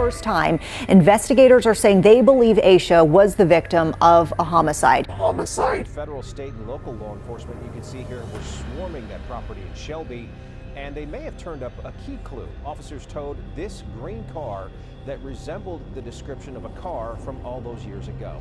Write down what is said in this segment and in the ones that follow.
first time. Investigators are saying they believe Asha was the victim of a homicide. Federal, state, and local law enforcement, you can see here, were swarming that property in Shelby, and they may have turned up a key clue. Officers towed this green car that resembled the description of a car from all those years ago.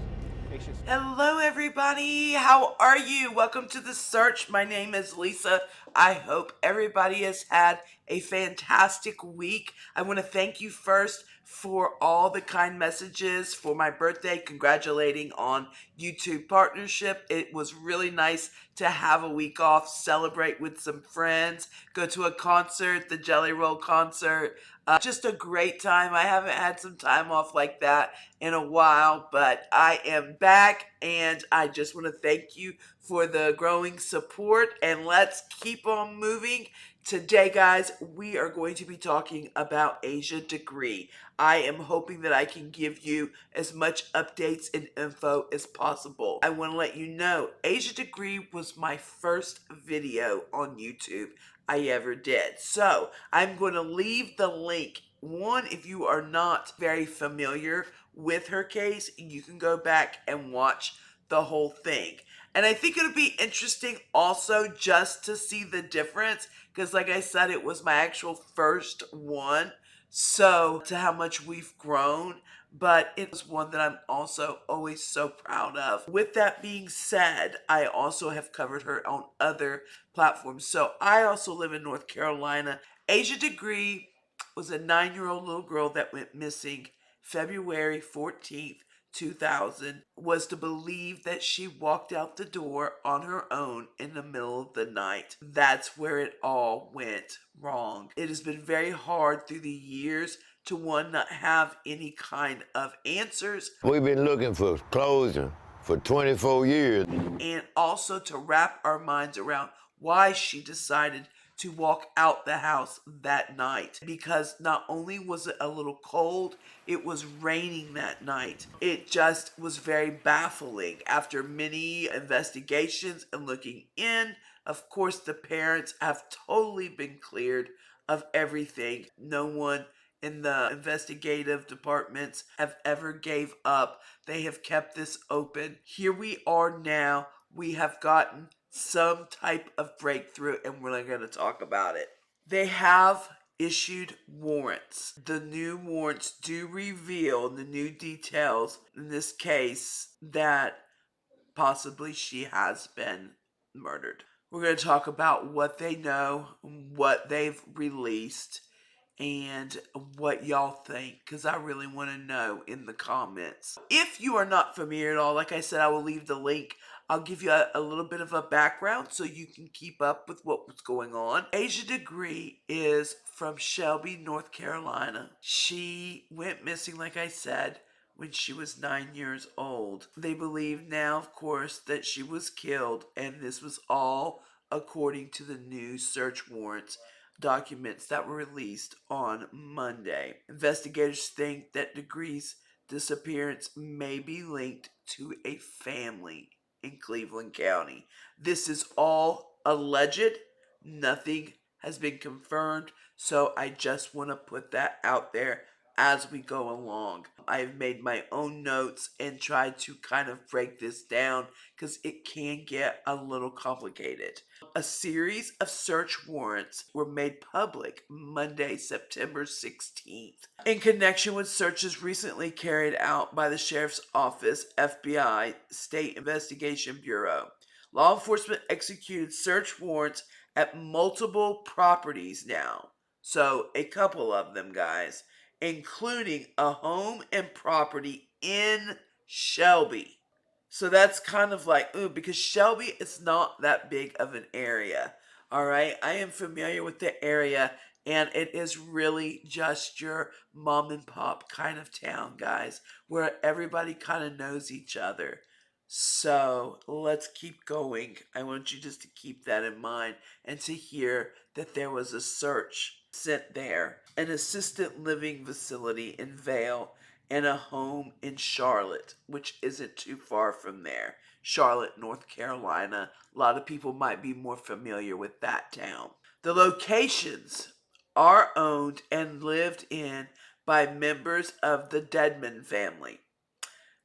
Hello everybody, how are you? Welcome to The Search. My name is Lisa. I hope everybody has had a fantastic week. I want to thank you first for all the kind messages for my birthday, congratulating on YouTube partnership. It was really nice to have a week off, celebrate with some friends, go to a concert, the Jelly Roll concert. Just a great time. I haven't had some time off like that in a while, but I am back and I just want to thank you for the growing support, and let's keep on moving. Today, guys, we are going to be talking about Asha Degree. I am hoping that I can give you as much updates and info as possible. I want to let you know, Asha Degree was my first video on YouTube I ever did. So I'm going to leave the link. One, if you are not very familiar with her case, you can go back and watch the whole thing. And I think it'll be interesting also just to see the difference, because like I said, it was my actual first one. So to how much we've grown, but it was one that I'm also always so proud of. With that being said, I also have covered her on other platforms. So I also live in North Carolina. Asha Degree was a 9-year-old little girl that went missing February 14th, 2000. Was to believe that she walked out the door on her own in the middle of the night. That's where it all went wrong. It has been very hard through the years to not have any kind of answers. We've been looking for closure for 24 years. And also to wrap our minds around why she decided to walk out the house that night, because not only was it a little cold, it was raining that night. It just was very baffling. After many investigations and looking in, of course, the parents have totally been cleared of everything. No one in the investigative departments have ever gave up. They have kept this open. Here we are now. We have gotten some type of breakthrough, and we're going to talk about it. They have issued warrants. The new warrants do reveal the new details in this case that possibly she has been murdered. We're going to talk about what they know, what they've released, and what y'all think, because I really want to know in the comments. If you are not familiar at all, like I said, I will leave the link. I'll give you a little bit of a background so you can keep up with what was going on. Asha Degree is from Shelby, North Carolina. She went missing, like I said, when she was 9 years old. They believe now, of course, that she was killed, and this was all according to the new search warrants documents that were released on Monday. Investigators think that Degree's disappearance may be linked to a family in Cleveland County. This is all alleged. Nothing has been confirmed, so I just want to put that out there as we go along. I've made my own notes and tried to kind of break this down because it can get a little complicated. A series of search warrants were made public Monday, September 16th, in connection with searches recently carried out by the Sheriff's Office, FBI, State Investigation Bureau. Law enforcement executed search warrants at multiple properties now. So, a couple of them, guys, including a home and property in Shelby. So that's kind of like, ooh, because Shelby is not that big of an area. All right, I am familiar with the area, and it is really just your mom and pop kind of town, guys, where everybody kind of knows each other. So let's keep going. I want you just to keep that in mind and to hear that there was a search sent there, an assisted living facility in Vale, and a home in Charlotte, which isn't too far from there. Charlotte, North Carolina. A lot of people might be more familiar with that town. The locations are owned and lived in by members of the Dedman family.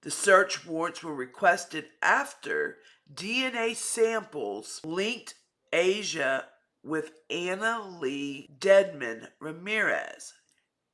The search warrants were requested after DNA samples linked Asha with Anna Lee Dedman Ramirez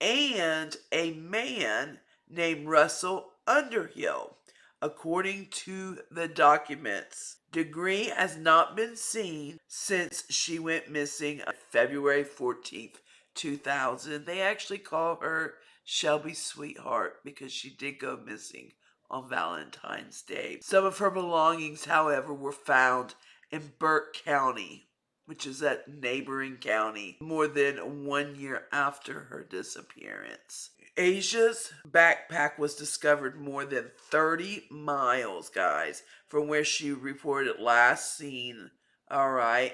and a man named Russell Underhill, according to the documents. Degree has not been seen since she went missing on February 14th, 2000. They actually call her Shelby Sweetheart because she did go missing on Valentine's Day. Some of her belongings, however, were found in Burke County, which is that neighboring county, more than 1 year after her disappearance. Asha's backpack was discovered more than 30 miles, guys, from where she reported last seen,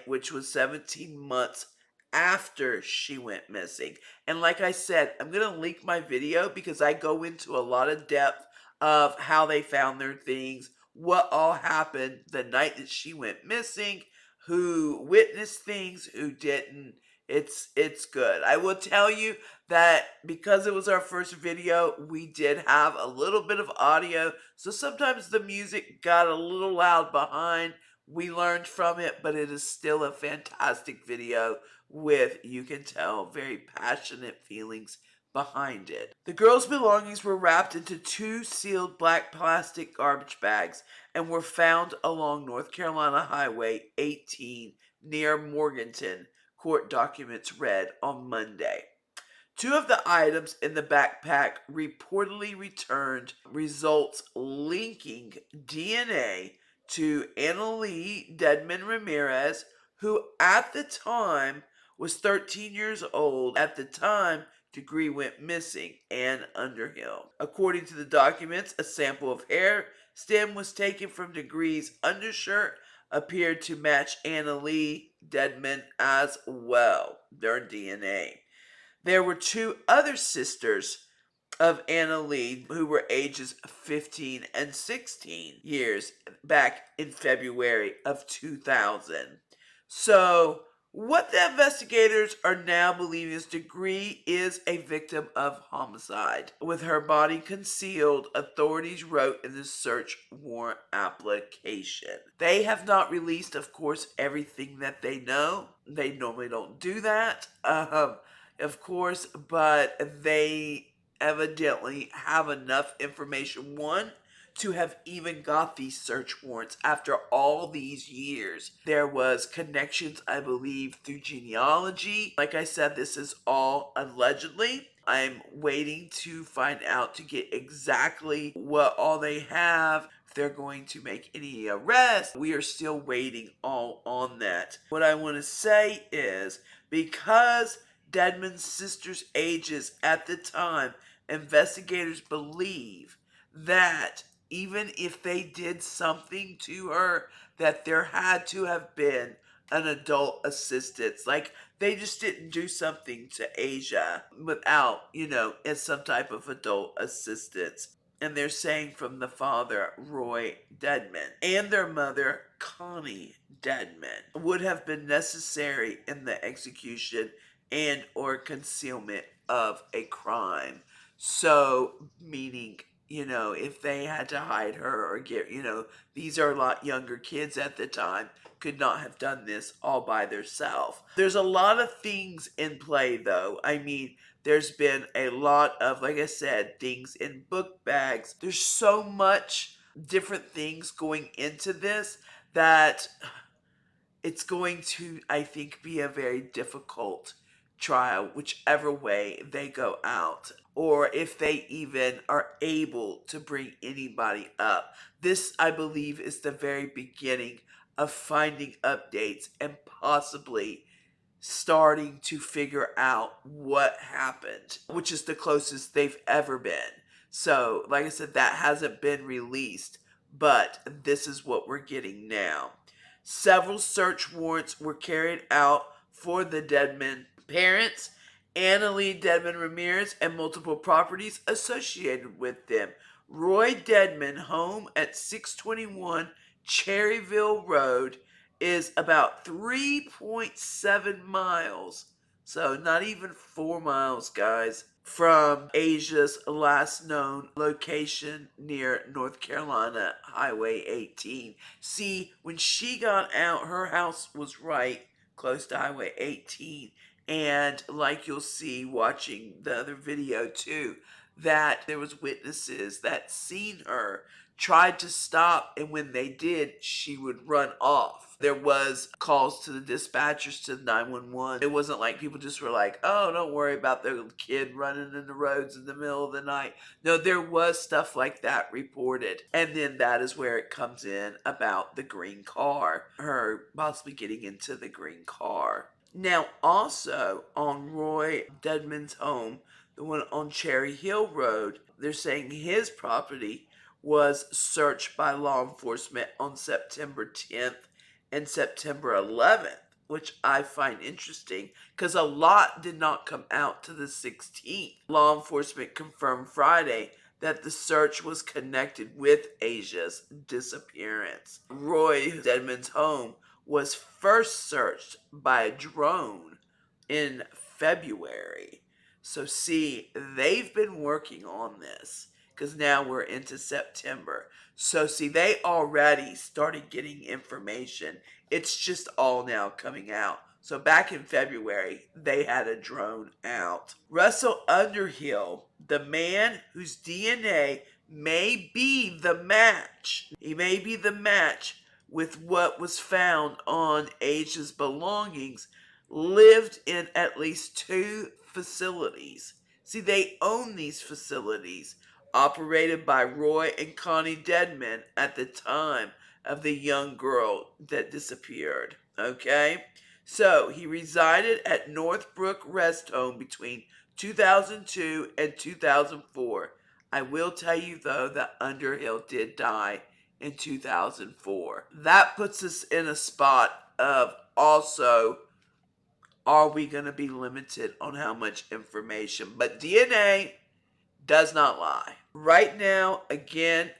which was 17 months after she went missing. And like I said, I'm going to link my video because I go into a lot of depth of how they found their things, what all happened the night that she went missing, who witnessed things, who didn't. It's good. I will tell you that because it was our first video, we did have a little bit of audio, so sometimes the music got a little loud behind. We learned from it, but it is still a fantastic video with, you can tell, very passionate feelings behind it. The girls' belongings were wrapped into 2 sealed black plastic garbage bags and were found along North Carolina Highway 18 near Morganton, court documents read on Monday. 2 of the items in the backpack reportedly returned results linking DNA to Anna Lee Dedman Ramirez, who at the time was 13 years old at the time Degree went missing, and Underhill. According to the documents, a sample of hair stem was taken from Degree's undershirt, appeared to match Anna Lee Dedman as well, their DNA. There were 2 other sisters of Anna Lee who were ages 15 and 16 years back in February of 2000. So what the investigators are now believing is Degree is a victim of homicide. With her body concealed, authorities wrote in the search warrant application. They have not released, of course, everything that they know. They normally don't do that, of course, but they evidently have enough information, one, to have even got these search warrants after all these years. There was connections, I believe, through genealogy. Like I said, this is all allegedly. I'm waiting to find out to get exactly what all they have, if they're going to make any arrests. We are still waiting all on that. What I want to say is, because Dedman's sister's ages at the time, investigators believe that even if they did something to her, that there had to have been an adult assistance. Like, they just didn't do something to Asha without, as some type of adult assistance. And they're saying from the father, Roy Dedman, and their mother, Connie Dedman, would have been necessary in the execution and or concealment of a crime. So, meaning, if they had to hide her or get, these are a lot younger kids at the time, could not have done this all by themselves. There's a lot of things in play, though. I mean, there's been a lot of, like I said, things in book bags. There's so much different things going into this that it's going to, I think, be a very difficult trial, whichever way they go out, or if they even are able to bring anybody up. This, I believe, is the very beginning of finding updates and possibly starting to figure out what happened, which is the closest they've ever been. So, like I said, that hasn't been released, but this is what we're getting now. Several search warrants were carried out for the Dedman parents, Anna Lee Dedman Ramirez, and multiple properties associated with them. Roy Dedman, home at 621 Cherryville Road, is about 3.7 miles. So not even 4 miles, guys, from Asia's last known location near North Carolina Highway 18. See, when she got out, her house was right close to Highway 18. And like you'll see watching the other video too, that there was witnesses that seen her, tried to stop, and when they did, she would run off. There was calls to the dispatchers to 911. It wasn't like people just were like, oh, don't worry about the kid running in the roads in the middle of the night. No, there was stuff like that reported. And then that is where it comes in about the green car, her possibly getting into the green car. Now, also on Roy Dedman's home, the one on Cherryville Road, they're saying his property was searched by law enforcement on September 10th and September 11th, which I find interesting because a lot did not come out to the 16th. Law enforcement confirmed Friday that the search was connected with Asia's disappearance. Roy Dedman's home was first searched by a drone in February. So see, they've been working on this because now we're into September. So see, they already started getting information. It's just all now coming out. So back in February, they had a drone out. Russell Underhill, the man whose DNA may be the match. He may be the match with what was found on Asia's belongings, lived in at least 2 facilities. See, they own these facilities, operated by Roy and Connie Dedman at the time of the young girl that disappeared. Okay? So, he resided at Northbrook Rest Home between 2002 and 2004. I will tell you, though, that Underhill did die in 2004. That puts us in a spot of also, are we going to be limited on how much information? But DNA does not lie. Right now, again,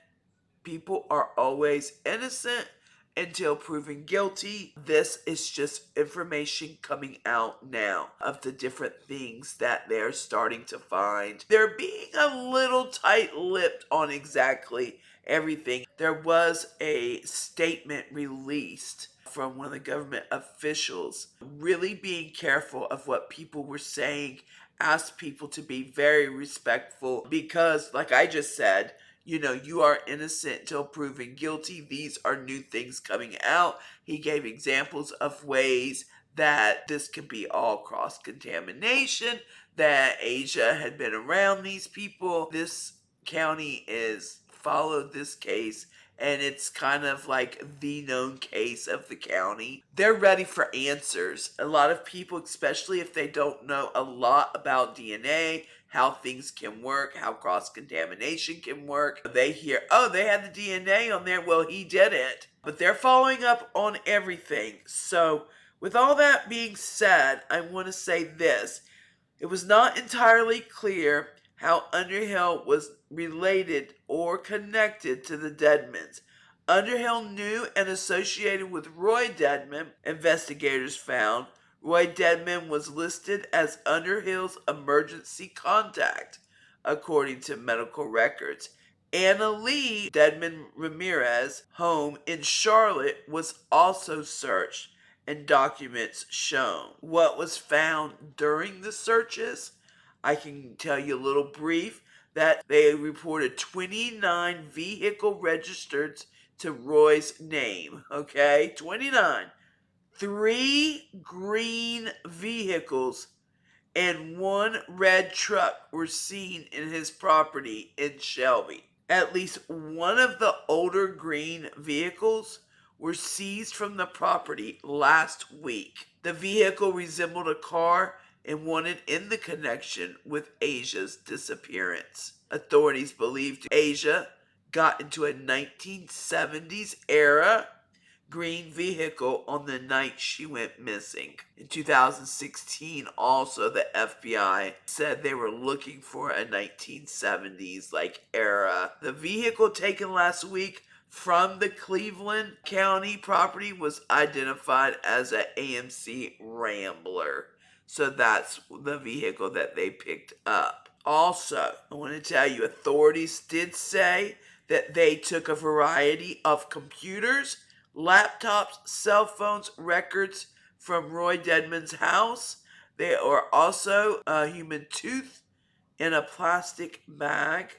people are always innocent until proven guilty. This is just information coming out now of the different things that they're starting to find. They're being a little tight-lipped on exactly everything. There was a statement released from one of the government officials, really being careful of what people were saying, asked people to be very respectful because, like I just said, you are innocent until proven guilty. These are new things coming out. He gave examples of ways that this could be all cross-contamination, that Asia had been around these people. This county is followed this case, and it's kind of like the known case of the county. They're ready for answers. A lot of people, especially if they don't know a lot about DNA, how things can work, how cross-contamination can work, they hear, oh, they had the DNA on there, well, he did it. But they're following up on everything. So, with all that being said, I want to say this. It was not entirely clear how Underhill was related or connected to the Dedmans. Underhill knew and associated with Roy Dedman, investigators found. Roy Dedman was listed as Underhill's emergency contact, according to medical records. Anna Lee Dedman Ramirez's home in Charlotte was also searched and documents shown. What was found during the searches? I can tell you a little brief that they reported 29 vehicle registered to Roy's name. Okay, 29. 3 green vehicles and 1 red truck were seen in his property in Shelby. At least one of the older green vehicles were seized from the property last week. The vehicle resembled a car and wanted in the connection with Asia's disappearance. Authorities believed Asia got into a 1970s era green vehicle on the night she went missing. In 2016, also, the FBI said they were looking for a 1970s era. The vehicle taken last week from the Cleveland County property was identified as an AMC Rambler. So that's the vehicle that they picked up. Also, I want to tell you, authorities did say that they took a variety of computers, laptops, cell phones, records from Roy Dedman's house. There are also a human tooth in a plastic bag.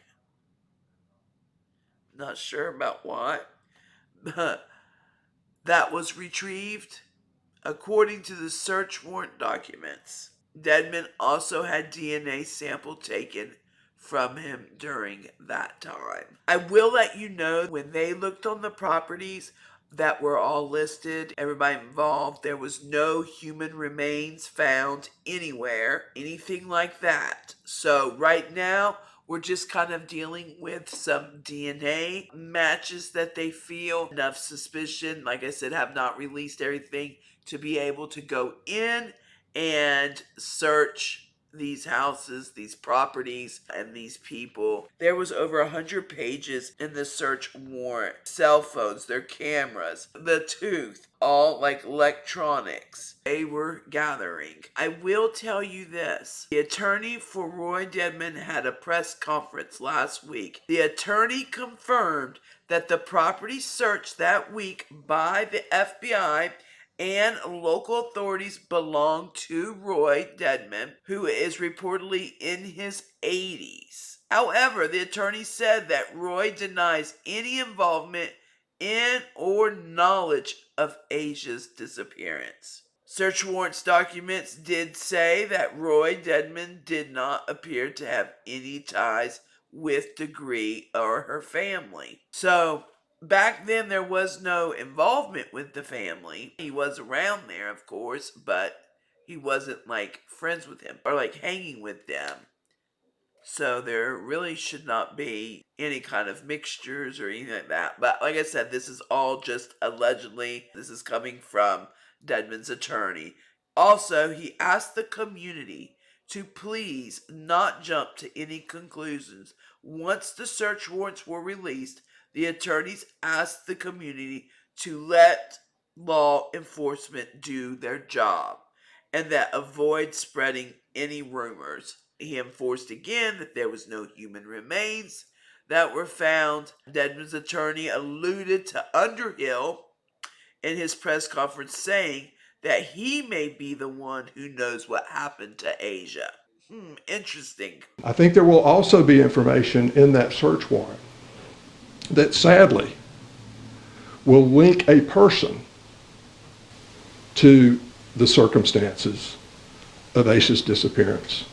Not sure about what. That was retrieved. According to the search warrant documents, Dedman also had DNA sample taken from him during that time. I will let you know when they looked on the properties that were all listed, everybody involved, there was no human remains found anywhere, anything like that. So right now, we're just kind of dealing with some DNA matches that they feel enough suspicion. Like I said, have not released everything to be able to go in and search these houses, these properties, and these people. There was over 100 pages in the search warrant. Cell phones, their cameras, the tooth, all like electronics they were gathering. I will tell you this. The attorney for Roy Dedman had a press conference last week. The attorney confirmed that the property searched that week by the FBI and local authorities belong to Roy Dedman, who is reportedly in his 80s. However, the attorney said that Roy denies any involvement in or knowledge of Asia's disappearance. Search warrants documents did say that Roy Dedman did not appear to have any ties with Degree or her family. So, back then, there was no involvement with the family. He was around there, of course, but he wasn't like friends with him or like hanging with them. So there really should not be any kind of mixtures or anything like that. But like I said, this is all just allegedly. This is coming from Dedman's attorney. Also, he asked the community to please not jump to any conclusions. Once the search warrants were released, the attorneys asked the community to let law enforcement do their job and that avoid spreading any rumors. He enforced again that there was no human remains that were found. Dedman's attorney alluded to Underhill in his press conference, saying that he may be the one who knows what happened to Asia. Interesting. I think there will also be information in that search warrant that sadly will link a person to the circumstances of Asha's disappearance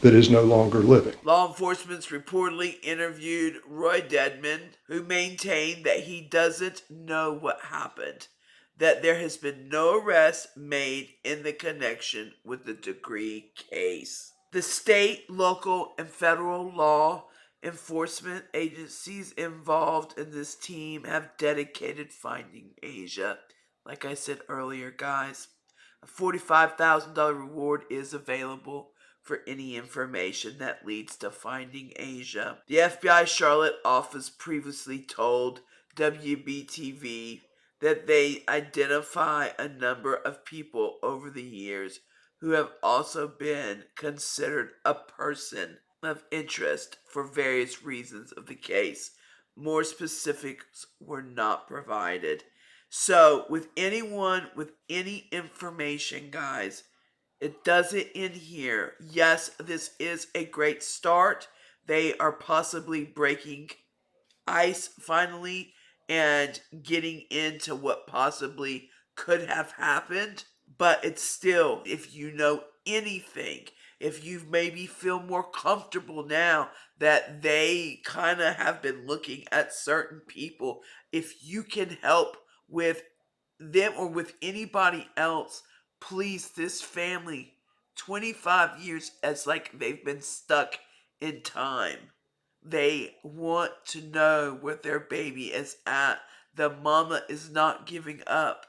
that is no longer living. Law enforcement reportedly interviewed Roy Dedman, who maintained that he doesn't know what happened, that there has been no arrest made in the connection with the Degree case. The state, local, and federal law enforcement agencies involved in this team have dedicated finding Asia. Like I said earlier, guys, a $45,000 reward is available for any information that leads to finding Asia. The FBI Charlotte office previously told WBTV that they identify a number of people over the years who have also been considered a person of interest for various reasons of the case. More specifics were not provided. So, with anyone with any information, guys, it doesn't end here. Yes, this is a great start. They are possibly breaking ice finally and getting into what possibly could have happened. But it's still, if you know anything, if you maybe feel more comfortable now that they kind of have been looking at certain people, if you can help with them or with anybody else, please, this family, 25 years as like they've been stuck in time. They want to know where their baby is at. The mama is not giving up.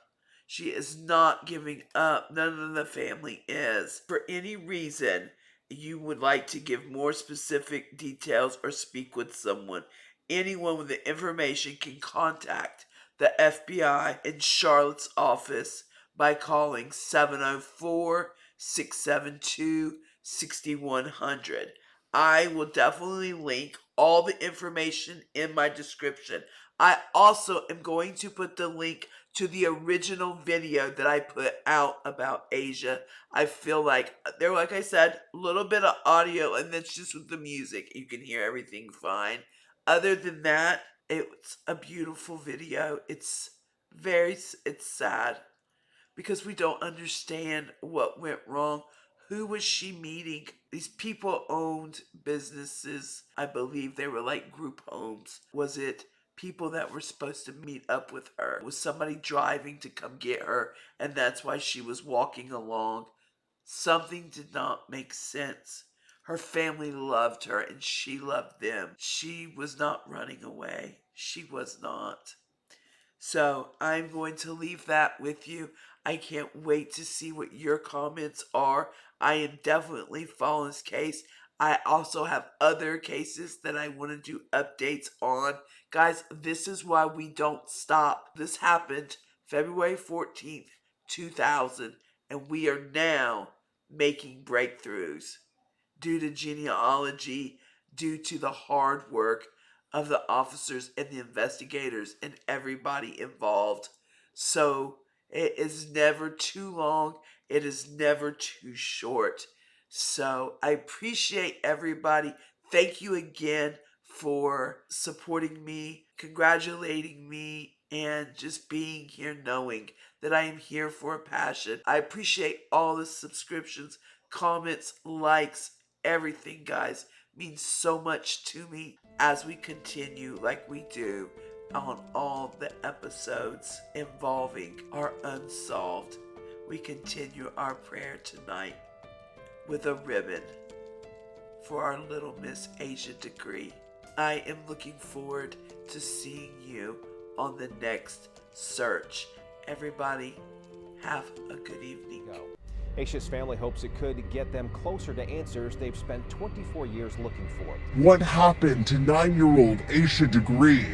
She is not giving up. None of the family is. For any reason you would like to give more specific details or speak with someone, anyone with the information can contact the FBI in Charlotte's office by calling 704-672-6100. I will definitely link all the information in my description. I also am going to put the link to the original video that I put out about Asha. I feel like there, like I said, a little bit of audio, and that's just with the music. You can hear everything fine. Other than that, it's a beautiful video. It's sad because we don't understand what went wrong. Who was she meeting? These people owned businesses. I believe they were like group homes. Was it people that were supposed to meet up with her? Was somebody driving to come get her, and that's why she was walking along? Something did not make sense. Her family loved her and she loved them. She was not running away. She was not. So I'm going to leave that with you. I can't wait to see what your comments are. I am definitely following this case. I also have other cases that I want to do updates on. Guys, this is why we don't stop. This happened February 14th, 2000, and we are now making breakthroughs due to genealogy, due to the hard work of the officers and the investigators and everybody involved. So it is never too long. It is never too short. So I appreciate everybody. Thank you again for supporting me, congratulating me, and just being here knowing that I am here for a passion. I appreciate all the subscriptions, comments, likes, everything, guys. Means so much to me as we continue like we do on all the episodes involving our unsolved. We continue our prayer tonight with a ribbon for our little Miss Asha Degree. I am looking forward to seeing you on the next search. Everybody, have a good evening. Asha's family hopes it could get them closer to answers they've spent 24 years looking for. What happened to 9-year-old Asha Degree?